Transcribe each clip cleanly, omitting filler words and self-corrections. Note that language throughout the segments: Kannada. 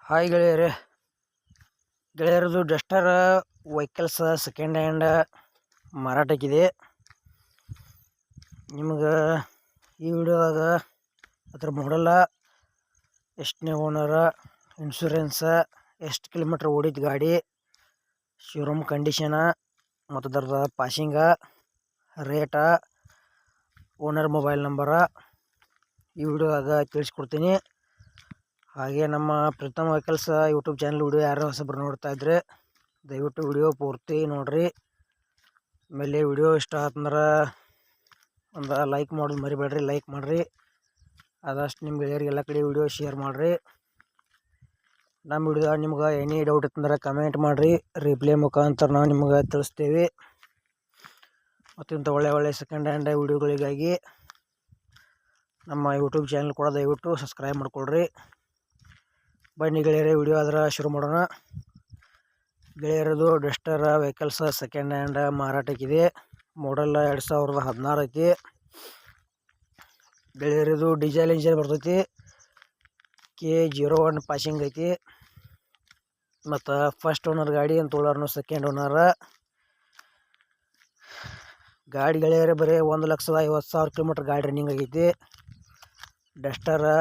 ಹಾಯ್ ಗೆಳೆಯರದು ಡಸ್ಟರ್ ವೆಹಿಕಲ್ಸ್ ಸೆಕೆಂಡ್ ಹ್ಯಾಂಡ್ ಮಾರಾಟಕ್ಕಿದೆ. ನಿಮ್ಗೆ ಈ ವಿಡಿಯೋದಾಗ ಅದ್ರ ಮಾಡಲ್ಲ, ಎಷ್ಟನೇ ಓನರ, ಇನ್ಶೂರೆನ್ಸ, ಎಷ್ಟು ಕಿಲೋಮೀಟ್ರ್ ಓಡಿದ ಗಾಡಿ, ಶೋರೂಮ್ ಕಂಡೀಷನ ಮತ್ತು ಅದರದ passing, rate, owner mobile number ಈ ವಿಡಿಯೋದಾಗ ತಿಳಿಸ್ಕೊಡ್ತೀನಿ. ಹಾಗೆ ನಮ್ಮ Preetham vehicles YouTube channel video ಯಾರು ಹೊಸಬ್ರು ನೋಡ್ತಾ ಇದ್ರೆ ದಯವಿಟ್ಟು ವಿಡಿಯೋ ಪೂರ್ತಿ ನೋಡ್ರಿ. ಆಮೇಲೆ ವಿಡಿಯೋ ಇಷ್ಟ ಆತಂದ್ರೆ ಒಂದು ಲೈಕ್ ಮಾಡೋದು ಮರಿಬೇಡ್ರಿ, ಲೈಕ್ ಮಾಡಿರಿ. ಆದಷ್ಟು ನಿಮ್ಮ ಗೆಳೆಯರಿಗೆ ಎಲ್ಲ ಕಡೆ ವಿಡಿಯೋ ಶೇರ್ ಮಾಡಿರಿ. ನಮ್ಮ ವಿಡಿಯೋ ನಿಮ್ಗೆ ಎನಿ ಡೌಟ್ ಇತ್ತಂದ್ರೆ ಕಮೆಂಟ್ ಮಾಡಿರಿ, ರಿಪ್ಲೈ ಮುಖಾಂತರ ನಾವು ನಿಮ್ಗೆ ತಿಳಿಸ್ತೇವೆ. ಮತ್ತು ಇಂಥ ಒಳ್ಳೆ ಸೆಕೆಂಡ್ ಹ್ಯಾಂಡ್ ವಿಡಿಯೋಗಳಿಗಾಗಿ ನಮ್ಮ ಯೂಟ್ಯೂಬ್ ಚಾನಲ್ ಕೂಡ ದಯವಿಟ್ಟು ಸಬ್ಸ್ಕ್ರೈಬ್ ಮಾಡ್ಕೊಳ್ರಿ. ಬನ್ನಿ ಗೆಳೆಯರೇ, ವಿಡಿಯೋ ಆದ್ರೆ ಶುರು ಮಾಡೋಣ. ಗೆಳೆಯರದು ಡಸ್ಟರ್ ವೆಹಿಕಲ್ಸ್ ಸೆಕೆಂಡ್ ಹ್ಯಾಂಡ್ ಮಾರಾಟಕ್ಕಿದೆ. ಮಾಡಲ್ 2016 ಐತಿ. ಗೆಳೆಯರದು ಡೀಸೆಲ್ ಇಂಜಿನ್ ಬರ್ತೈತಿ. K01 ಪಾಸಿಂಗ್ ಐತಿ. ಮತ್ತು ಫಸ್ಟ್ ಓನರ್ ಗಾಡಿ ಅಂತ ತೊಗೊಳೋರು ಸೆಕೆಂಡ್ ಓನರ್. ಗಾಡಿ ಗೆಳೆಯರೇ ಬರೀ 1,50,000 ಕಿಲೋಮೀಟ್ರ್ ಗಾಡಿ ರನ್ನಿಂಗ್ ಆಗೈತಿ. ಡಸ್ಟರ್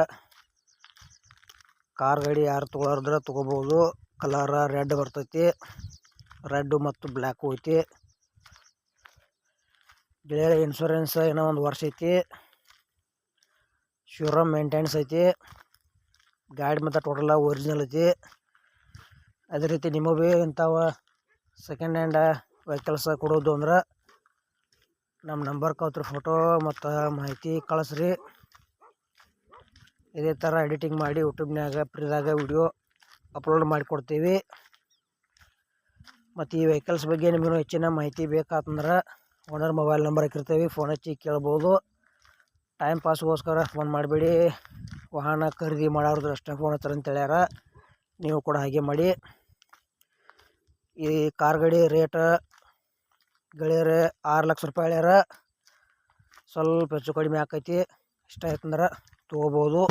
ಕಾರ್ ಗಾಡಿ ಯಾರು ತೊಗೊಳೋರಿದ್ರೆ ತೊಗೋಬೋದು. ಕಲರ್ ರೆಡ್ ಬರ್ತೈತಿ, ರೆಡ್ಡು ಮತ್ತು ಬ್ಲ್ಯಾಕು ಐತಿ. ಗೆಳೆಯರ ಇನ್ಶೂರೆನ್ಸ್ ಏನೋ 1 ವರ್ಷ ಐತಿ. ಶೋರೂಮ್ ಮೇಂಟೆನೆನ್ಸ್ ಐತಿ. ಗಾಡಿ ಮತ್ತು ಟೋಟಲ್ ಒರಿಜಿನಲ್ ಐತಿ. ಅದೇ ರೀತಿ ನಿಮಗೆ ಭೀ ಇಂಥವ ಸೆಕೆಂಡ್ ಹ್ಯಾಂಡ್ ವೆಹಿಕಲ್ಸ್ ಕೊಡೋದು ಅಂದ್ರೆ ನಮ್ಮ ನಂಬರ್ ಕೌತ್ರ ಫೋಟೋ ಮತ್ತು ಮಾಹಿತಿ ಕಳಿಸ್ರಿ. ಇದೇ ಥರ ಎಡಿಟಿಂಗ್ ಮಾಡಿ ಯೂಟ್ಯೂಬ್ನಾಗ ಫ್ರೀದಾಗ ವಿಡಿಯೋ ಅಪ್ಲೋಡ್ ಮಾಡಿಕೊಡ್ತೀವಿ. ಮತ್ತು ಈ ವೆಹಿಕಲ್ಸ್ ಬಗ್ಗೆ ನಿಮಗೂ ಹೆಚ್ಚಿನ ಮಾಹಿತಿ ಬೇಕಾತಂದ್ರೆ ಓನರ್ ಮೊಬೈಲ್ ನಂಬರ್ ಹಾಕಿರ್ತೀವಿ, ಫೋನ್ ಹಚ್ಚಿ ಕೇಳ್ಬೋದು. ಟೈಮ್ ಪಾಸ್ಗೋಸ್ಕರ ಫೋನ್ ಮಾಡಬೇಡಿ. ವಾಹನ ಖರೀದಿ ಮಾಡೋರ್ದು ಅಷ್ಟೇ ಫೋನ್ ಹಚ್ತಾರೆ ಅಂತ ಹೇಳ್ಯಾರ, ನೀವು ಕೂಡ ಹಾಗೆ ಮಾಡಿ. ಈ ಕಾರ್ ಗಾಡಿ ರೇಟ್ ಗೆಳೆಯರೇ 6 ಲಕ್ಷ ರೂಪಾಯಿ ಹೇಳ್ಯಾರ. ಸ್ವಲ್ಪ ಹೆಚ್ಚು ಕಡಿಮೆ ಆಕೈತಿ. ಇಷ್ಟ ಆಯ್ತಂದ್ರೆ ತೊಗೋಬೋದು.